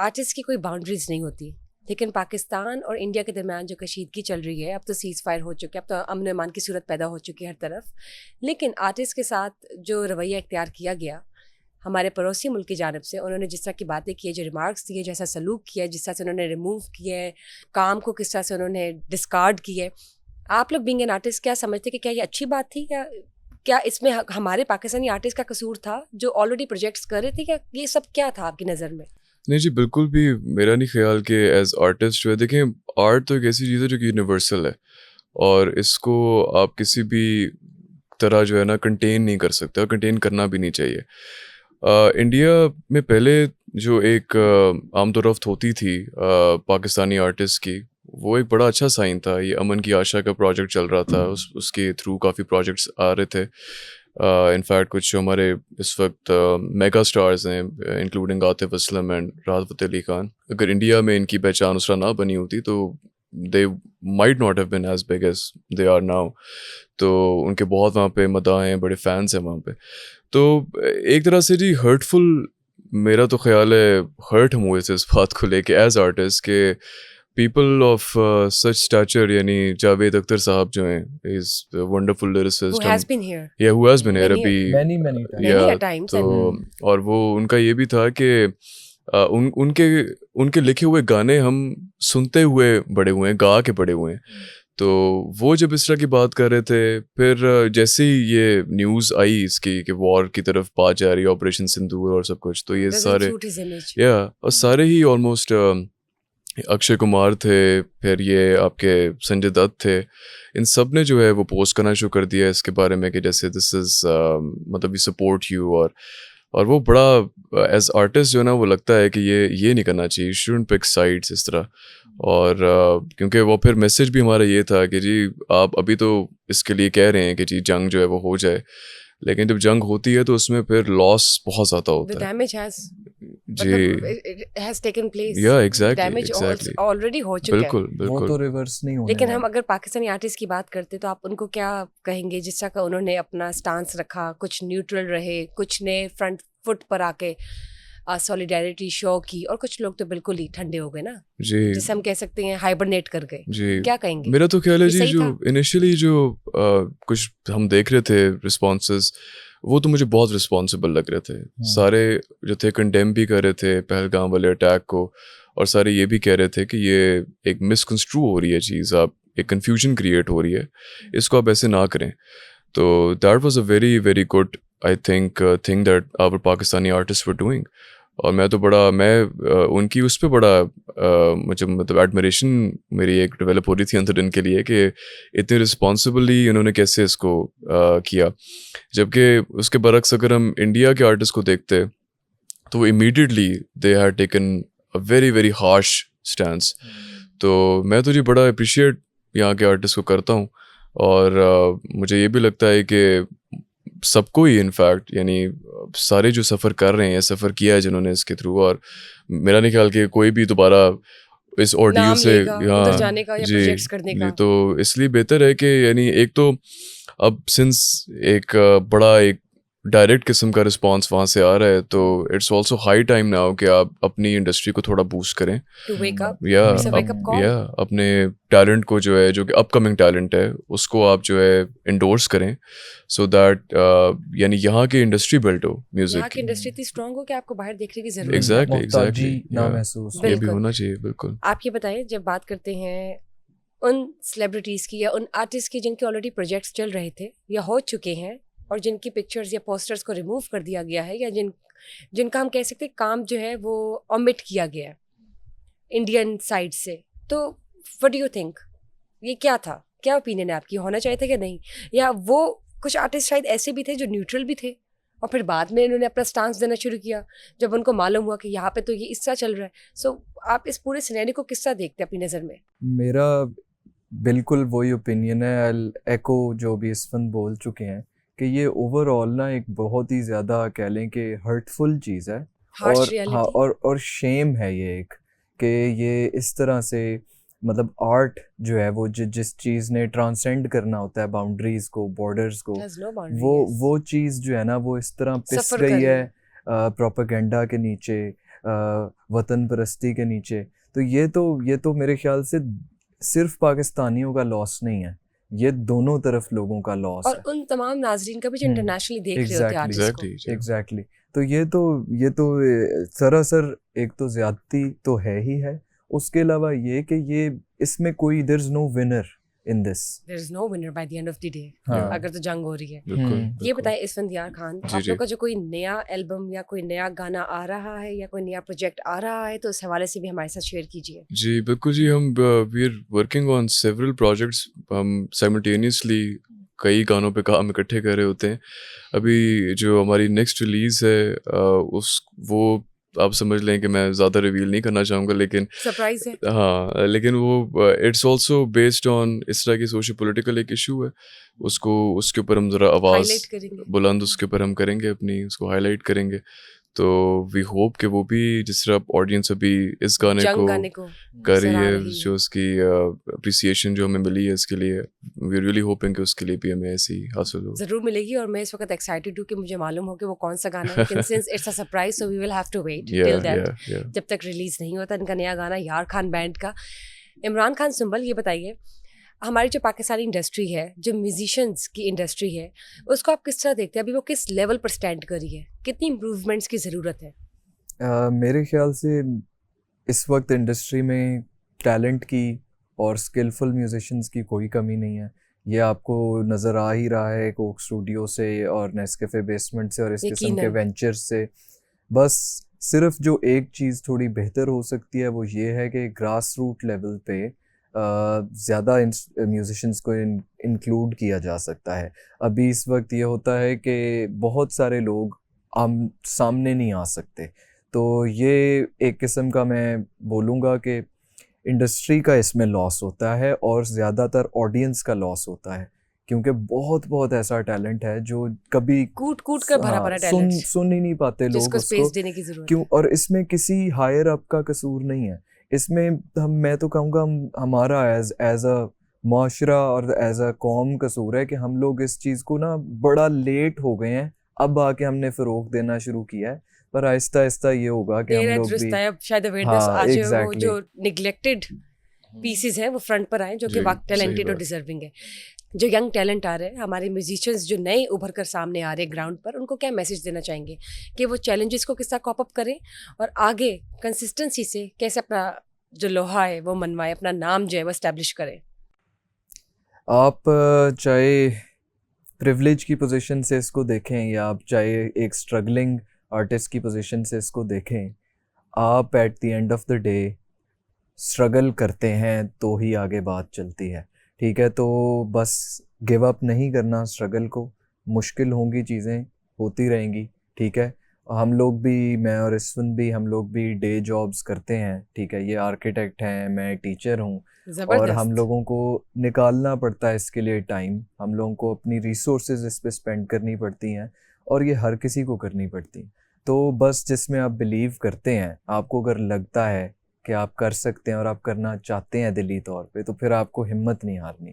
Artist की कोई boundaries नहीं होती, लेकिन पाकिस्तान और इंडिया के दरमियान जो कशीदगी चल रही है, अब तो सीज़ फायर हो चुके हैं, अब तो अमन अमान की सूरत पैदा हो चुकी है हर तरफ। लेकिन आर्टिस्ट के साथ जो रवैया इख्तियार किया गया हमारे पड़ोसी मुल्क की जानब से, उन्होंने जिस तरह की बातें की है, जो रिमार्क्स दिए, जैसा सलूक किया है, जिस तरह से उन्होंने रिमूव किया है काम को, किस तरह से उन्होंने डिस्कार्ड किया है, आप लोग बीइंग एन आर्टिस्ट क्या समझते कि क्या ये अच्छी बात थी, या क्या इसमें हमारे पाकिस्तानी आर्टिस्ट का कसूर था जो ऑलरेडी प्रोजेक्ट्स कर रहे थे, क्या ये सब क्या था आपकी नज़र में? नहीं जी, बिल्कुल भी मेरा नहीं ख्याल कि एज आर्टिस्ट जो है, देखें आर्ट तो एक ऐसी चीज़ है जो कि यूनिवर्सल है और इसको आप किसी भी तरह जो है ना कंटेन नहीं कर सकते और कंटेन करना भी नहीं चाहिए। इंडिया में पहले जो एक आमतौर रफ्त होती थी पाकिस्तानी आर्टिस्ट की, वो एक बड़ा अच्छा साइन था। ये अमन की आशा का प्रोजेक्ट चल रहा था, उसके थ्रू काफ़ी प्रोजेक्ट्स आ रहे थे। इनफैक्ट कुछ जो हमारे इस वक्त मेगा स्टार्स हैं, इंक्लूडिंग आतिफ असलम एंड राहत फ़तेह अली खान, अगर इंडिया में इनकी पहचान उस तरह ना बनी होती तो they might not have been as big as they are now. तो उनके बहुत वहाँ पे मदाह हैं, बड़े फैंस हैं वहाँ पे। तो एक तरह से जी हर्टफुल, मेरा तो ख्याल है हर्ट हम हुए थे इस बात को लेके एज आर्टिस्ट के पीपल ऑफ सच स्टैचर, यानी जावेद अख्तर साहब जो हैं is wonderful lyricist, Who has been here या who has been here many अभी many times. या many a times तो and और वो उनका ये भी था कि उनके लिखे हुए गाने हम सुनते हुए बड़े हुए हैं, गा के बड़े हुए हैं। तो वो जब इस तरह की बात कर रहे थे, फिर जैसे ही ये न्यूज़ आई इसकी कि वॉर की तरफ बात जा रही है, ऑपरेशन सिंदूर और सब कुछ, तो ये doesn't सारे suit his image. या और सारे ही ऑलमोस्ट अक्षय कुमार थे, फिर ये आपके संजय दत्त थे, इन सब ने जो है वो पोस्ट करना शुरू कर दिया इसके बारे में कि जैसे दिस इज़ मतलब वी सपोर्ट यू। और वो बड़ा एज आर्टिस्ट जो है ना, वो लगता है कि ये नहीं करना चाहिए, शुडंट पिक साइड्स इस तरह। और क्योंकि वो फिर मैसेज भी हमारा ये था कि जी आप अभी तो इसके लिए कह रहे हैं कि जी जंग जो है वो हो जाए, लेकिन जब जंग होती है तो उसमें फिर लॉस बहुत ज़्यादा The होता है damage has जी। it has taken place. या एग्जैक्टली Damage एग्जैक्टली already हो चुका है। बिल्कुल वो बिल्कुल तो रिवर्स नहीं होने लेकिन वाला। हम अगर पाकिस्तानी आर्टिस्ट की बात करते तो आप उनको क्या कहेंगे, जिस तरह का उन्होंने अपना स्टांस रखा, कुछ न्यूट्रल रहे, कुछ ने फ्रंट फुट पर आके सॉलिडारिटी शो की, और कुछ लोग तो बिल्कुल ही ठंडे हो गए ना, जी जिसे हम कह सकते हैं हाइबरनेट कर गए। जी। क्या कहेंगे? मेरा तो ख्याल है ये जी सही जो था? इनिशियली जो कुछ हम देख रहे थे रिस्पॉन्सेस, वो तो मुझे बहुत रिस्पॉन्सिबल लग रहे थे। सारे जो थे कंडेम भी कर रहे थे पहलगाम वाले अटैक को, और सारे ये भी कह रहे थे कि ये एक मिसकंस्ट्रू हो रही है चीज़, आप एक कन्फ्यूजन क्रिएट हो रही है, इसको आप ऐसे ना करें। तो that was a very very good I think thing that our Pakistani artist were doing. और मैं उनकी उस पर बड़ा मुझे मतलब एडमिरेशन मेरी एक डेवलप हो रही थी अंदर इनके लिए कि इतने रिस्पॉन्सिबली इन्होंने कैसे इसको किया। जबकि उसके बरक्स अगर हम इंडिया के आर्टिस्ट को देखते तो immediately they had taken a very very harsh stance. तो मैं तो जी बड़ा अप्रिशिएट यहाँ के आर्टिस्ट को करता हूँ, और मुझे ये भी लगता है कि सबको ही इनफैक्ट, यानी सारे जो सफ़र कर रहे हैं, सफ़र किया है जिन्होंने इसके थ्रू, और मेरा नहीं ख्याल कि कोई भी दोबारा इस ऑडियो नाम से लेगा उधर जाने का या जी प्रोजेक्ट्स करने का। तो इसलिए बेहतर है कि यानी एक तो अब सिंस एक बड़ा एक डायरेक्ट किस्म का रिस्पांस वहाँ से आ रहा है, तो it's also high time now कि आप अपनी इंडस्ट्री को थोड़ा बूस्ट करें, टू वेक अप, या it's a wake up call. अपने टैलेंट को जो है, जो कि अपकमिंग टैलेंट है, उसको आप जो है इंडोर्स करें, सो दैट यानी यहाँ की इंडस्ट्री बिल्ड हो म्यूजिक यहाँ की की। इंडस्ट्री इतनी स्ट्रांग हो कि आपको बाहर देखने की जरूरत एग्जैक्टली है। एग्जैक्टली ना महसूस हो। ये भी बिल्कुल। होना चाहिए बिल्कुल। आप ये बताएं, जब बात करते हैं उन सेलिब्रिटीज़ की या उन आर्टिस्ट की जिनके ऑलरेडी प्रोजेक्ट्स चल रहे थे या हो चुके हैं, और जिनकी पिक्चर्स या पोस्टर्स को रिमूव कर दिया गया है, या जिनका हम कह सकते हैं काम जो है वो ओमिट किया गया है इंडियन साइड से, तो व्हाट डू यू थिंक, ये क्या था? क्या ओपिनियन है आपकी, होना चाहिए था क्या नहीं? या वो कुछ आर्टिस्ट शायद ऐसे भी थे जो न्यूट्रल भी थे और फिर बाद में इन्होंने अपना स्टांस देना शुरू किया जब उनको मालूम हुआ कि यहाँ पे तो ये इस तरह चल रहा है। सो आप इस पूरे सिनेरियो को किस तरह देखते हैं अपनी नज़र में? मेरा बिल्कुल वही ओपिनियन है। आई एको जो भी इसफन बोल चुके हैं कि ये ओवरऑल ना एक बहुत ही ज़्यादा कह लें कि हर्टफुल चीज़ है, हार्श और रियलिटी। और शेम है ये एक कि ये इस तरह से मतलब आर्ट जो है वो जिस चीज़ ने ट्रांसेंड करना होता है बाउंड्रीज को, बॉर्डर्स को, There's no boundaries. वो चीज़ जो है ना वो इस तरह पिस Suffer गई कर है रही प्रोपेगेंडा के नीचे। वतन परस्ती के नीचे। तो ये तो मेरे ख्याल से सिर्फ पाकिस्तानियों का लॉस नहीं है, ये दोनों तरफ लोगों का लॉस और है। उन तमाम नाजरीन का भी जो हम्म, इंटरनेशनली देख रहे होते हैं एग्जैक्टली आर्टिस्ट को। Exactly exactly. तो ये तो सरासर एक तो ज्यादती तो है ही है, उसके अलावा ये कि ये इसमें कोई there is no winner in this. There is no winner by the end of the day, हाँ। अगर तो जंग हो रही है। बिल्कुल हम्म। ये बिल्कुल। बताएं इसफंदियार खान, जी, आप जी। लोग का जो कोई नया एल्बम या कोई नया गाना आ रहा है या कोई नया प्रोजेक्ट आ रहा है, तो उस हवाले से भी हमारे साथ शेयर कीजिए। जी बिल्कुल जी, हम we are working on several projects. हम साइमल्टेनियसली कई गानों पे काम इकट्ठे कर रहे होते हैं। अभी जो हमारी नेक्स्ट रिलीज़ है उस वो आप समझ लें कि मैं ज़्यादा रिवील नहीं करना चाहूँगा, लेकिन सरप्राइज है। हाँ, लेकिन वो इट्स आल्सो बेस्ड ऑन इस तरह की सोशो पॉलिटिकल एक इशू है, उसको उसके ऊपर हम ज़रा आवाज़ हाईलाइट करेंगे। बुलंद उसके ऊपर हम करेंगे, अपनी उसको हाईलाइट करेंगे। तो वी होप कि वो भी जिस तरह ऑडियंस अभी इस गाने जंग को गाने को कर रही सराह है, रही जो उसकी अप्रिसिएशन जो हमें मिली है इसके लिए, वी आर रियली होपिंग कि उसके लिए भी हमें ऐसी हासिल हो। जरूर मिलेगी। और मैं इस वक्त एक्साइटेड हूँ कि मुझे मालूम हो कि वो कौन सा गाना है, लेकिन since it's a surprise so we will have to wait या टिल दैट, या जब तक रिलीज नहीं होता इनका नया गाना यार खान बैंड का। इमरान खान सुंबल, ये बताइए, हमारी जो पाकिस्तानी इंडस्ट्री है, जो म्यूजिशियंस की इंडस्ट्री है, उसको आप किस तरह देखते हैं? अभी वो किस लेवल पर स्टैंड कर रही है? कितनी इम्प्रूवमेंट्स की ज़रूरत है? मेरे ख्याल से इस वक्त इंडस्ट्री में टैलेंट की और स्किलफुल म्यूजिशियंस की कोई कमी नहीं है। ये आपको नज़र आ ही रहा है कोक स्टूडियो से और नेस्कैफे बेसमेंट से और इस किस्म के यकीनन। वेंचर्स से। बस सिर्फ जो एक चीज़ थोड़ी बेहतर हो सकती है वो ये है कि ग्रास रूट लेवल पे ज़्यादा म्यूजिशियंस को इंक्लूड किया जा सकता है। अभी इस वक्त ये होता है कि बहुत सारे लोग सामने नहीं आ सकते। तो ये एक किस्म का मैं बोलूँगा कि इंडस्ट्री का इसमें लॉस होता है और ज़्यादातर ऑडियंस का लॉस होता है, क्योंकि बहुत ऐसा टैलेंट है जो कभी कूट कूट कर भरा पड़ा सुन टैलेंट, सुन ही नहीं पाते लोग जिसको उसको। स्पेस देने की ज़रूरत क्यों? है। और इसमें किसी हायर अप का कसूर नहीं है। इसमें मैं तो कहूँगा हमारा एज अ माशरा और एज अ कौम कसूर है कि हम लोग इस चीज़ को ना बड़ा लेट हो गए हैं, अब आके हमने फ़रोग देना शुरू किया है। पर आहिस्ता आहिस्ता ये होगा कि हम देर है लोग भी। दुरुस्त है, अब शायद अवेयरनेस हाँ, आज वो एग्जैक्टली। जो निगलेक्टेड पीसेस हैं वो फ्रंट पर आए, जो कि जी, वाकई सही टैलेंटेड और बात। डिजर्विंग है। जो यंग टैलेंट आ रहे हैं, हमारे म्यूजिशियंस जो नए उभर कर सामने आ रहे हैं ग्राउंड पर, उनको क्या मैसेज देना चाहेंगे कि वो चैलेंजेस को किस तरह कॉप अप करें और आगे कंसिस्टेंसी से कैसे अपना जो लोहा है वो मनवाए, अपना नाम जो है वो एस्टेब्लिश करें? आप चाहे प्रिविलेज की पोजीशन से इसको देखें या आप चाहे एक स्ट्रगलिंग आर्टिस्ट की पोजीशन से इसको देखें, आप at the end of the day struggle करते हैं तो ही आगे बात चलती है। ठीक है, तो बस गिव अप नहीं करना स्ट्रगल को। मुश्किल होंगी चीज़ें, होती रहेंगी। ठीक है, हम लोग भी, मैं और इसवन भी, हम लोग भी डे जॉब्स करते हैं। ठीक है, ये आर्किटेक्ट हैं, मैं टीचर हूँ, और हम जबरदस्त। लोगों को निकालना पड़ता है इसके लिए टाइम। हम लोगों को अपनी रिसोर्सेज इस पे स्पेंड करनी पड़ती हैं, और ये हर किसी को करनी पड़ती। तो बस जिसमें आप बिलीव करते हैं, आपको अगर लगता है कि आप कर सकते हैं और आप करना चाहते हैं दिली तौर पे, तो फिर आपको हिम्मत नहीं हारनी।